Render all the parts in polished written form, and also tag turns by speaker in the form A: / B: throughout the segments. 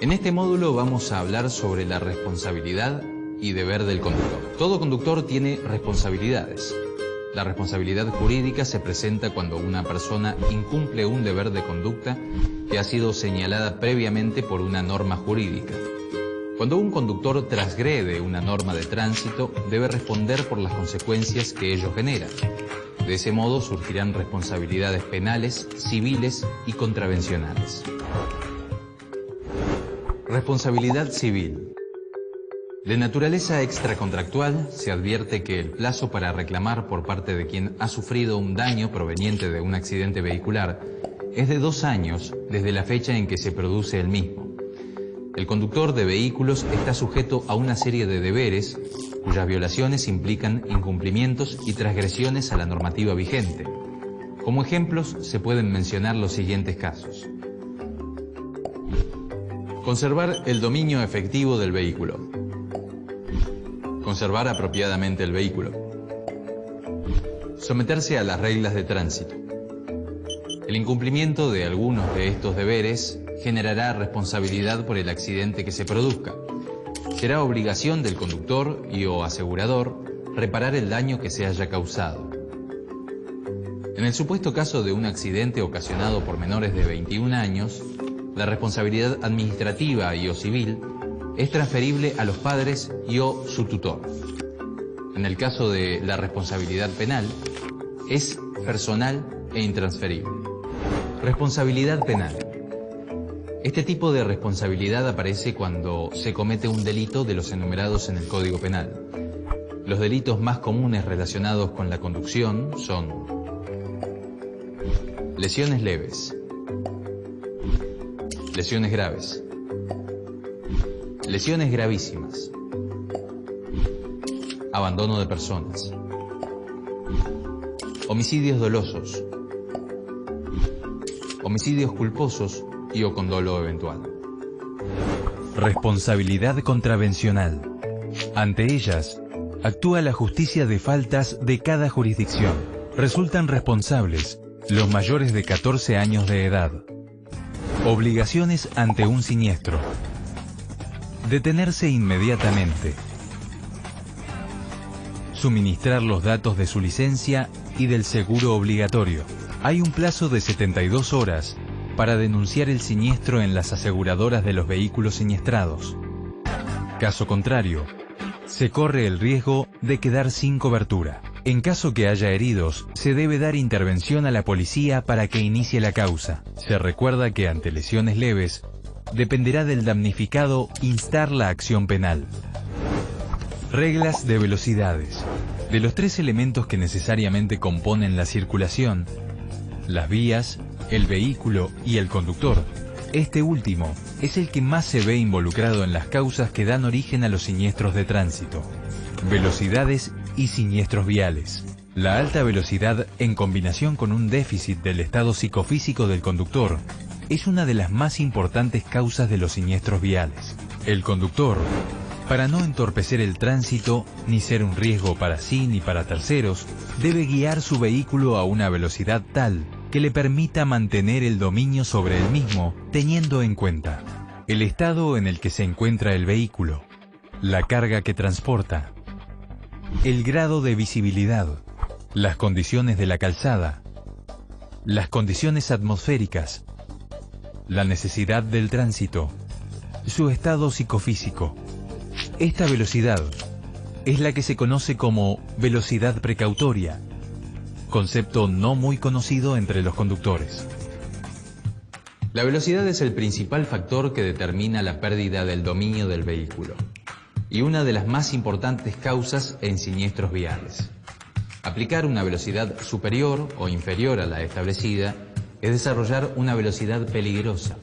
A: En este módulo vamos a hablar sobre la responsabilidad y deber del conductor. Todo conductor tiene responsabilidades. La responsabilidad jurídica se presenta cuando una persona incumple un deber de conducta que ha sido señalada previamente por una norma jurídica. Cuando un conductor transgrede una norma de tránsito, debe responder por las consecuencias que ello genera. De ese modo surgirán responsabilidades penales, civiles y contravencionales. Responsabilidad civil. De naturaleza extracontractual, se advierte que el plazo para reclamar por parte de quien ha sufrido un daño proveniente de un accidente vehicular es de 2 años desde la fecha en que se produce el mismo. El conductor de vehículos está sujeto a una serie de deberes cuyas violaciones implican incumplimientos y transgresiones a la normativa vigente. Como ejemplos se pueden mencionar los siguientes casos. Conservar el dominio efectivo del vehículo. Conservar apropiadamente el vehículo. Someterse a las reglas de tránsito. El incumplimiento de algunos de estos deberes generará responsabilidad por el accidente que se produzca. Será obligación del conductor y o asegurador reparar el daño que se haya causado. En el supuesto caso de un accidente ocasionado por menores de 21 años, la responsabilidad administrativa y o civil es transferible a los padres y o su tutor. En el caso de la responsabilidad penal, es personal e intransferible. Responsabilidad penal. Este tipo de responsabilidad aparece cuando se comete un delito de los enumerados en el Código Penal. Los delitos más comunes relacionados con la conducción son lesiones leves, lesiones graves, lesiones gravísimas, abandono de personas, homicidios dolosos, homicidios culposos y o con dolo eventual.
B: Responsabilidad contravencional. Ante ellas, actúa la justicia de faltas de cada jurisdicción. Resultan responsables los mayores de 14 años de edad. Obligaciones ante un siniestro. Detenerse inmediatamente. Suministrar los datos de su licencia y del seguro obligatorio. Hay un plazo de 72 horas para denunciar el siniestro en las aseguradoras de los vehículos siniestrados. Caso contrario, se corre el riesgo de quedar sin cobertura. En caso que haya heridos, se debe dar intervención a la policía para que inicie la causa. Se recuerda que ante lesiones leves, dependerá del damnificado instar la acción penal. Reglas de velocidades. De los 3 elementos que necesariamente componen la circulación, las vías, el vehículo y el conductor, este último es el que más se ve involucrado en las causas que dan origen a los siniestros de tránsito. Velocidades y siniestros viales. La alta velocidad, en combinación con un déficit del estado psicofísico del conductor, es una de las más importantes causas de los siniestros viales. El conductor, para no entorpecer el tránsito, ni ser un riesgo para sí ni para terceros, debe guiar su vehículo a una velocidad tal que le permita mantener el dominio sobre el mismo, teniendo en cuenta el estado en el que se encuentra el vehículo, la carga que transporta, el grado de visibilidad, las condiciones de la calzada, las condiciones atmosféricas, la necesidad del tránsito, su estado psicofísico. Esta velocidad es la que se conoce como velocidad precautoria, concepto no muy conocido entre los conductores.
A: La velocidad es el principal factor que determina la pérdida del dominio del vehículo y una de las más importantes causas en siniestros viales. Aplicar una velocidad superior o inferior a la establecida es desarrollar una velocidad peligrosa,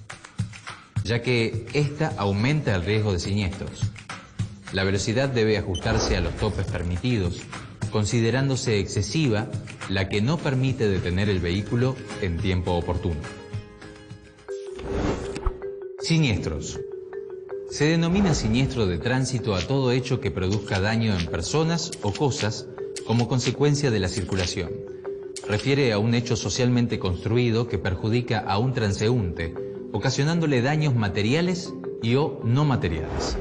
A: ya que ésta aumenta el riesgo de siniestros. La velocidad debe ajustarse a los topes permitidos, considerándose excesiva la que no permite detener el vehículo en tiempo oportuno. Siniestros. Se denomina siniestro de tránsito a todo hecho que produzca daño en personas o cosas como consecuencia de la circulación. Refiere a un hecho socialmente construido que perjudica a un transeúnte, ocasionándole daños materiales y o no materiales.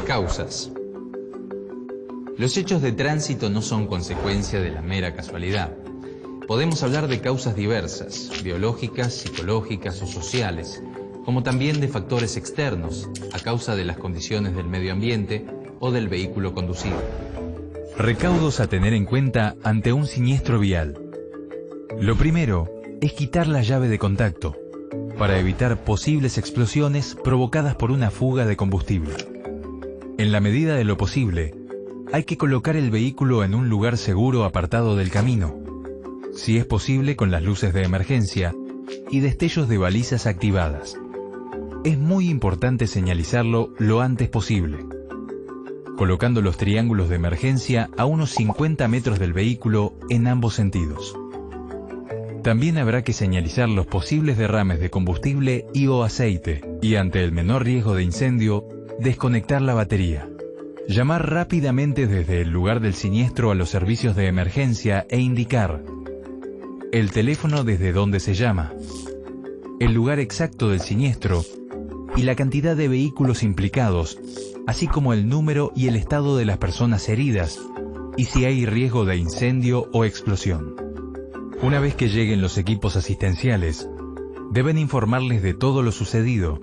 A: Causas. Los hechos de tránsito no son consecuencia de la mera casualidad. Podemos hablar de causas diversas, biológicas, psicológicas o sociales, como también de factores externos, a causa de las condiciones del medio ambiente o del vehículo conducido.
B: Recaudos a tener en cuenta ante un siniestro vial. Lo primero es quitar la llave de contacto, para evitar posibles explosiones provocadas por una fuga de combustible. En la medida de lo posible, hay que colocar el vehículo en un lugar seguro apartado del camino, si es posible con las luces de emergencia y destellos de balizas activadas. Es muy importante señalizarlo lo antes posible, colocando los triángulos de emergencia a unos 50 metros del vehículo en ambos sentidos. También habrá que señalizar los posibles derrames de combustible y o aceite, y ante el menor riesgo de incendio, desconectar la batería. Llamar rápidamente desde el lugar del siniestro a los servicios de emergencia e indicar el teléfono desde donde se llama, el lugar exacto del siniestro y la cantidad de vehículos implicados, así como el número y el estado de las personas heridas y si hay riesgo de incendio o explosión. Una vez que lleguen los equipos asistenciales, deben informarles de todo lo sucedido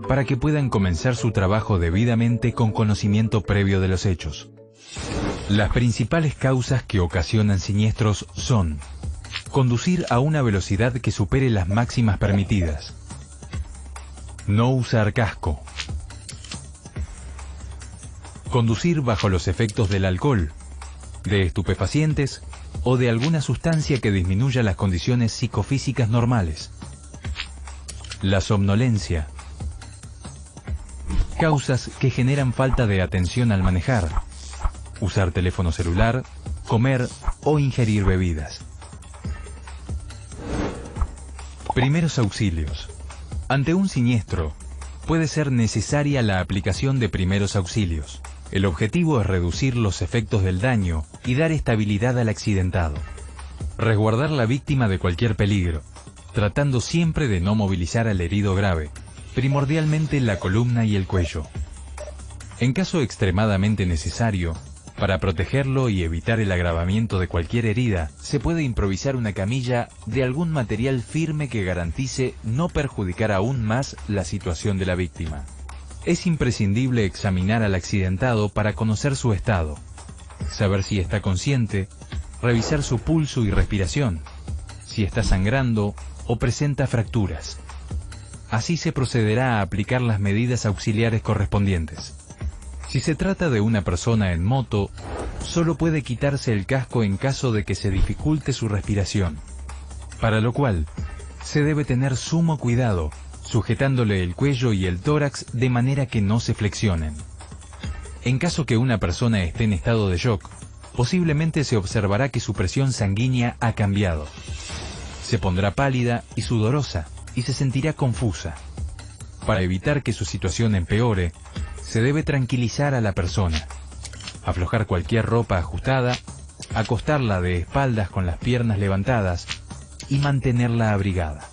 B: para que puedan comenzar su trabajo debidamente con conocimiento previo de los hechos. Las principales causas que ocasionan siniestros son: conducir a una velocidad que supere las máximas permitidas, no usar casco, conducir bajo los efectos del alcohol, de estupefacientes o de alguna sustancia que disminuya las condiciones psicofísicas normales, la somnolencia, causas que generan falta de atención al manejar, usar teléfono celular, comer o ingerir bebidas. Primeros auxilios. Ante un siniestro, puede ser necesaria la aplicación de primeros auxilios. El objetivo es reducir los efectos del daño y dar estabilidad al accidentado. Resguardar la víctima de cualquier peligro, tratando siempre de no movilizar al herido grave, primordialmente la columna y el cuello. En caso extremadamente necesario, para protegerlo y evitar el agravamiento de cualquier herida, se puede improvisar una camilla de algún material firme que garantice no perjudicar aún más la situación de la víctima. Es imprescindible examinar al accidentado para conocer su estado, saber si está consciente, revisar su pulso y respiración, si está sangrando o presenta fracturas. Así se procederá a aplicar las medidas auxiliares correspondientes. Si se trata de una persona en moto, solo puede quitarse el casco en caso de que se dificulte su respiración, para lo cual se debe tener sumo cuidado, sujetándole el cuello y el tórax de manera que no se flexionen. En caso que una persona esté en estado de shock, posiblemente se observará que su presión sanguínea ha cambiado. Se pondrá pálida y sudorosa y se sentirá confusa. Para evitar que su situación empeore, se debe tranquilizar a la persona, aflojar cualquier ropa ajustada, acostarla de espaldas con las piernas levantadas y mantenerla abrigada.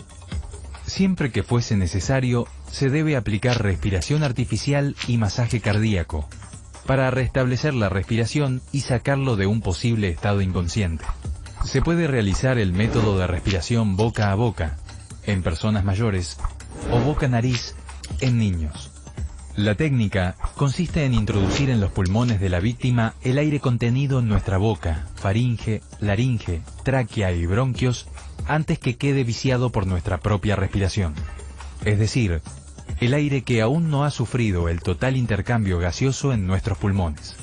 B: Siempre que fuese necesario, se debe aplicar respiración artificial y masaje cardíaco, para restablecer la respiración y sacarlo de un posible estado inconsciente. Se puede realizar el método de respiración boca a boca, en personas mayores, o boca-nariz, en niños. La técnica consiste en introducir en los pulmones de la víctima el aire contenido en nuestra boca, faringe, laringe, tráquea y bronquios antes que quede viciado por nuestra propia respiración. Es decir, el aire que aún no ha sufrido el total intercambio gaseoso en nuestros pulmones.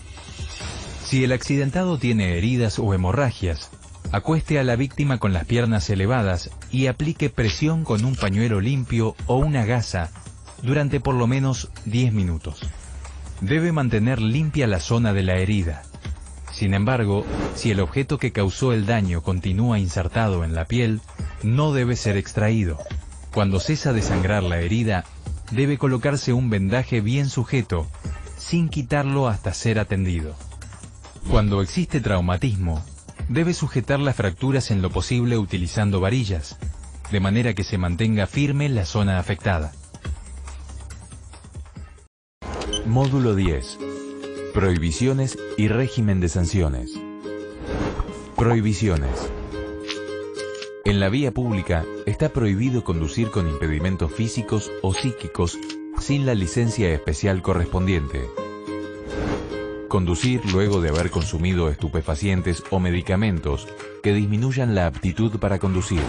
B: Si el accidentado tiene heridas o hemorragias, acueste a la víctima con las piernas elevadas y aplique presión con un pañuelo limpio o una gasa durante por lo menos 10 minutos. Debe mantener limpia la zona de la herida. Sin embargo, si el objeto que causó el daño continúa insertado en la piel, no debe ser extraído. Cuando cesa de sangrar la herida, debe colocarse un vendaje bien sujeto, sin quitarlo hasta ser atendido. Cuando existe traumatismo, debe sujetar las fracturas en lo posible utilizando varillas, de manera que se mantenga firme la zona afectada. Módulo 10. Prohibiciones y régimen de sanciones. Prohibiciones. En la vía pública está prohibido conducir con impedimentos físicos o psíquicos sin la licencia especial correspondiente. Conducir luego de haber consumido estupefacientes o medicamentos que disminuyan la aptitud para conducir.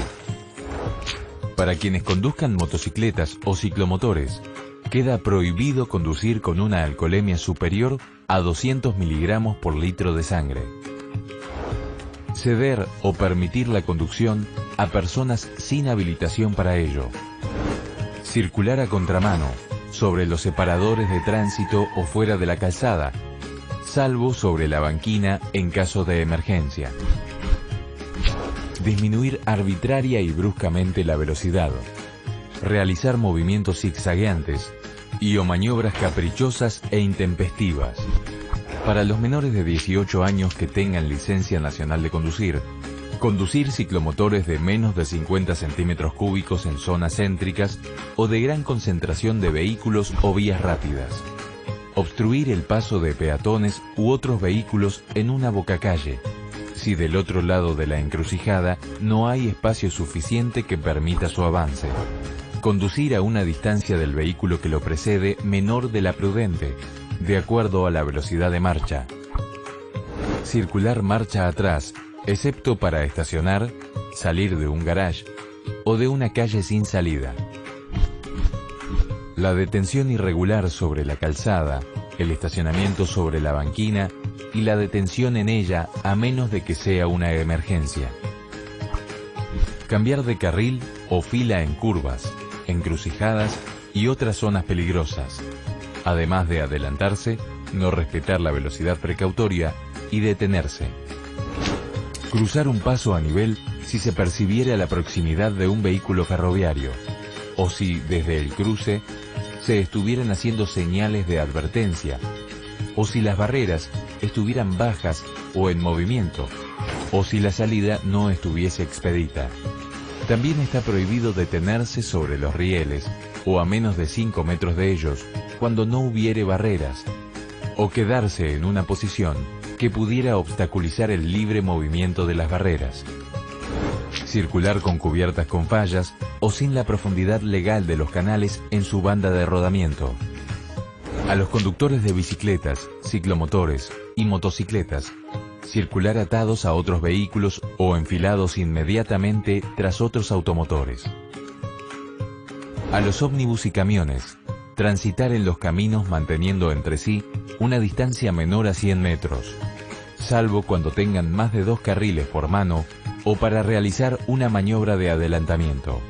B: Para quienes conduzcan motocicletas o ciclomotores, queda prohibido conducir con una alcoholemia superior a 200 miligramos por litro de sangre. Ceder o permitir la conducción a personas sin habilitación para ello. Circular a contramano, sobre los separadores de tránsito o fuera de la calzada, salvo sobre la banquina en caso de emergencia. Disminuir arbitraria y bruscamente la velocidad. Realizar movimientos zigzagueantes y o maniobras caprichosas e intempestivas. Para los menores de 18 años que tengan licencia nacional de conducir, conducir ciclomotores de menos de 50 centímetros cúbicos en zonas céntricas o de gran concentración de vehículos o vías rápidas. Obstruir el paso de peatones u otros vehículos en una bocacalle, si del otro lado de la encrucijada no hay espacio suficiente que permita su avance. Conducir a una distancia del vehículo que lo precede menor de la prudente, de acuerdo a la velocidad de marcha. Circular marcha atrás, excepto para estacionar, salir de un garage o de una calle sin salida. La detención irregular sobre la calzada, el estacionamiento sobre la banquina y la detención en ella a menos de que sea una emergencia. Cambiar de carril o fila en curvas, encrucijadas y otras zonas peligrosas. Además de adelantarse, no respetar la velocidad precautoria y detenerse. Cruzar un paso a nivel si se percibiera la proximidad de un vehículo ferroviario, o si desde el cruce se estuvieran haciendo señales de advertencia, o si las barreras estuvieran bajas o en movimiento, o si la salida no estuviese expedita. También está prohibido detenerse sobre los rieles, o a menos de 5 metros de ellos, cuando no hubiere barreras, o quedarse en una posición que pudiera obstaculizar el libre movimiento de las barreras. Circular con cubiertas con fallas o sin la profundidad legal de los canales en su banda de rodamiento. A los conductores de bicicletas, ciclomotores y motocicletas, circular atados a otros vehículos o enfilados inmediatamente tras otros automotores. A los ómnibus y camiones, transitar en los caminos manteniendo entre sí una distancia menor a 100 metros, salvo cuando tengan más de 2 carriles por mano o para realizar una maniobra de adelantamiento.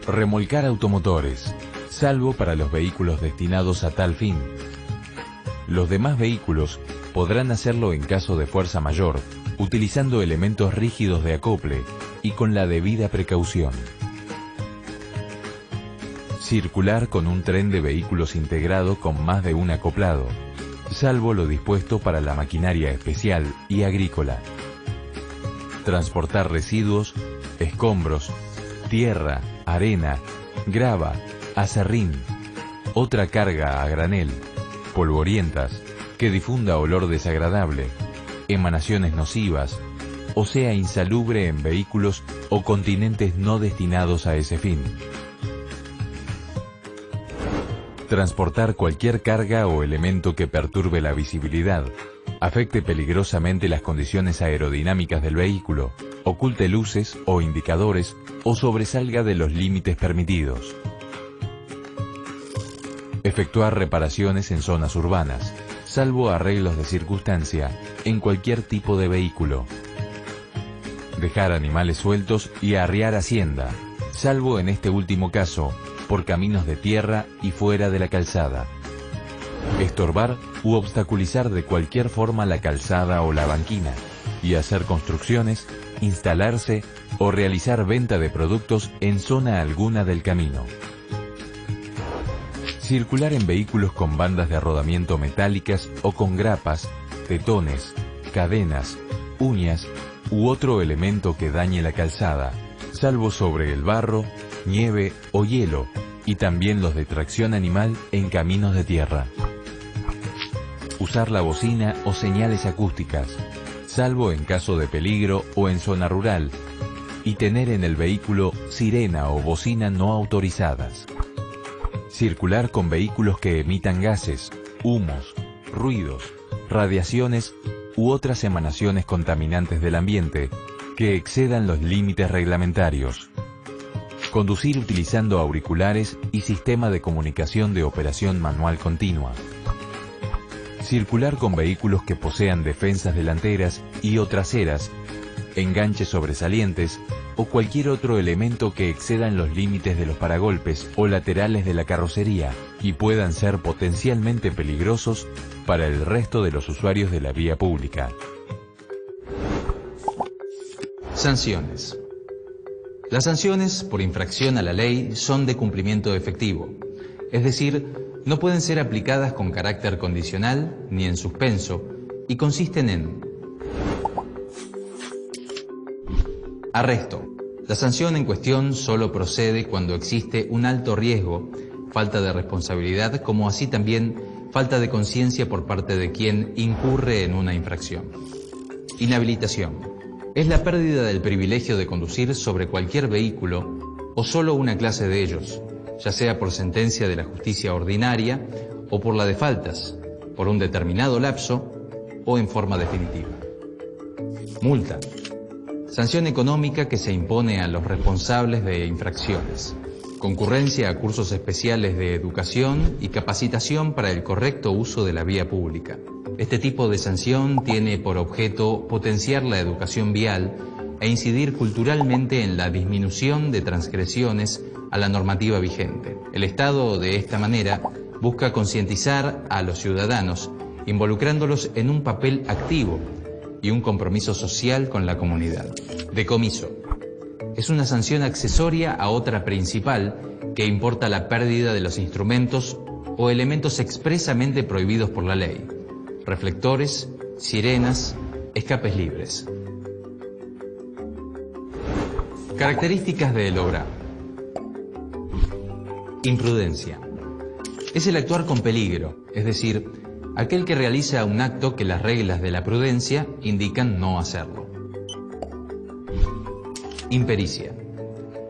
B: Remolcar automotores, salvo para los vehículos destinados a tal fin. Los demás vehículos podrán hacerlo en caso de fuerza mayor, utilizando elementos rígidos de acople y con la debida precaución. Circular con un tren de vehículos integrado con más de un acoplado, salvo lo dispuesto para la maquinaria especial y agrícola. Transportar residuos, escombros, tierra, arena, grava, acerrín, otra carga a granel, polvorientas, que difunda olor desagradable, emanaciones nocivas, o sea insalubre en vehículos o continentes no destinados a ese fin. Transportar cualquier carga o elemento que perturbe la visibilidad, afecte peligrosamente las condiciones aerodinámicas del vehículo, oculte luces o indicadores o sobresalga de los límites permitidos. Efectuar reparaciones en zonas urbanas, salvo arreglos de circunstancia, en cualquier tipo de vehículo. Dejar animales sueltos y arriar hacienda, salvo en este último caso, por caminos de tierra y fuera de la calzada. Estorbar u obstaculizar de cualquier forma la calzada o la banquina, y hacer construcciones, instalarse o realizar venta de productos en zona alguna del camino. Circular en vehículos con bandas de rodamiento metálicas o con grapas, tetones, cadenas, uñas u otro elemento que dañe la calzada, salvo sobre el barro, nieve o hielo, y también los de tracción animal en caminos de tierra. Usar la bocina o señales acústicas, salvo en caso de peligro o en zona rural, y tener en el vehículo sirena o bocina no autorizadas. Circular con vehículos que emitan gases, humos, ruidos, radiaciones u otras emanaciones contaminantes del ambiente que excedan los límites reglamentarios. Conducir utilizando auriculares y sistema de comunicación de operación manual continua. Circular con vehículos que posean defensas delanteras y o traseras, enganches sobresalientes o cualquier otro elemento que excedan los límites de los paragolpes o laterales de la carrocería y puedan ser potencialmente peligrosos para el resto de los usuarios de la vía pública.
A: Sanciones. Las sanciones por infracción a la ley son de cumplimiento efectivo, es decir, no pueden ser aplicadas con carácter condicional ni en suspenso y consisten en arresto. La sanción en cuestión solo procede cuando existe un alto riesgo, falta de responsabilidad, como así también falta de conciencia por parte de quien incurre en una infracción. Inhabilitación. Es la pérdida del privilegio de conducir sobre cualquier vehículo o solo una clase de ellos, ya sea por sentencia de la justicia ordinaria o por la de faltas, por un determinado lapso o en forma definitiva. Multa. Sanción económica que se impone a los responsables de infracciones. Concurrencia a cursos especiales de educación y capacitación para el correcto uso de la vía pública. Este tipo de sanción tiene por objeto potenciar la educación vial e incidir culturalmente en la disminución de transgresiones a la normativa vigente. El Estado, de esta manera, busca concientizar a los ciudadanos, involucrándolos en un papel activo y un compromiso social con la comunidad. Decomiso. Es una sanción accesoria a otra principal que importa la pérdida de los instrumentos o elementos expresamente prohibidos por la ley. Reflectores, sirenas, escapes libres. Características del obra. Imprudencia. Es el actuar con peligro, es decir, aquel que realiza un acto que las reglas de la prudencia indican no hacerlo. Impericia.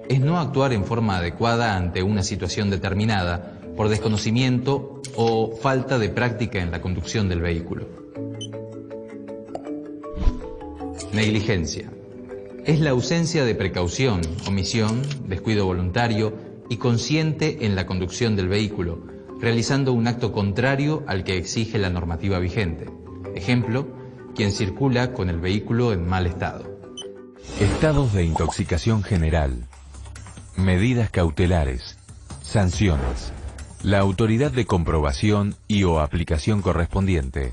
A: Es no actuar en forma adecuada ante una situación determinada por desconocimiento o falta de práctica en la conducción del vehículo. Negligencia. Es la ausencia de precaución, omisión, descuido voluntario y consciente en la conducción del vehículo, realizando un acto contrario al que exige la normativa vigente. Ejemplo, quien circula con el vehículo en mal estado.
B: Estados de intoxicación general. Medidas cautelares. Sanciones. La autoridad de comprobación y o aplicación correspondiente,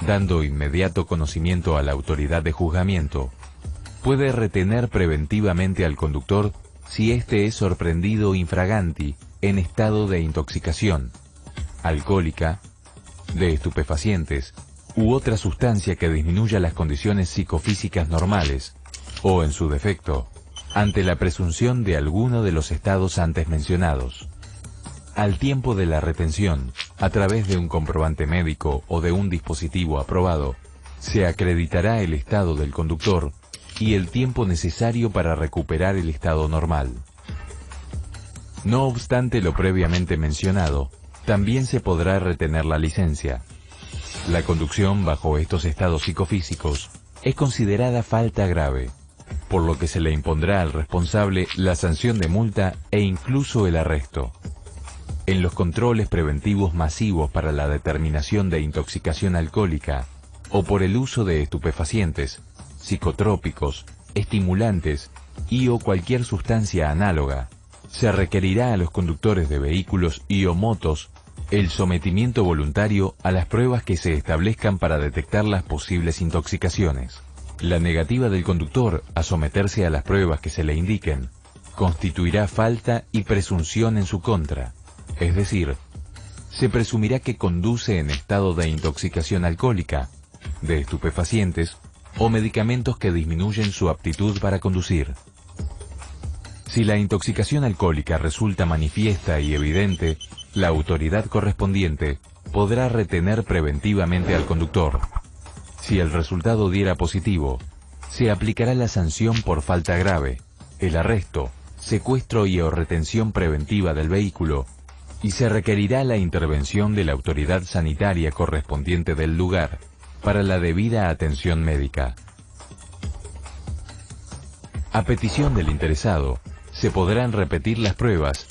B: dando inmediato conocimiento a la autoridad de juzgamiento, puede retener preventivamente al conductor si éste es sorprendido infraganti en estado de intoxicación, alcohólica, de estupefacientes u otra sustancia que disminuya las condiciones psicofísicas normales, o en su defecto, ante la presunción de alguno de los estados antes mencionados. Al tiempo de la retención, a través de un comprobante médico o de un dispositivo aprobado, se acreditará el estado del conductor y el tiempo necesario para recuperar el estado normal. No obstante lo previamente mencionado, también se podrá retener la licencia. La conducción bajo estos estados psicofísicos es considerada falta grave, por lo que se le impondrá al responsable la sanción de multa e incluso el arresto. En los controles preventivos masivos para la determinación de intoxicación alcohólica, o por el uso de estupefacientes, psicotrópicos, estimulantes y o cualquier sustancia análoga, se requerirá a los conductores de vehículos y o motos el sometimiento voluntario a las pruebas que se establezcan para detectar las posibles intoxicaciones. La negativa del conductor a someterse a las pruebas que se le indiquen constituirá falta y presunción en su contra, es decir, se presumirá que conduce en estado de intoxicación alcohólica, de estupefacientes o medicamentos que disminuyen su aptitud para conducir. Si la intoxicación alcohólica resulta manifiesta y evidente, la autoridad correspondiente podrá retener preventivamente al conductor. Si el resultado diera positivo, se aplicará la sanción por falta grave, el arresto, secuestro y o retención preventiva del vehículo, y se requerirá la intervención de la autoridad sanitaria correspondiente del lugar para la debida atención médica. A petición del interesado, se podrán repetir las pruebas,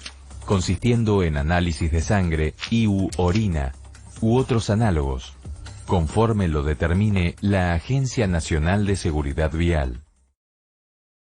B: consistiendo en análisis de sangre y/u orina, u otros análogos, conforme lo determine la Agencia Nacional de Seguridad Vial.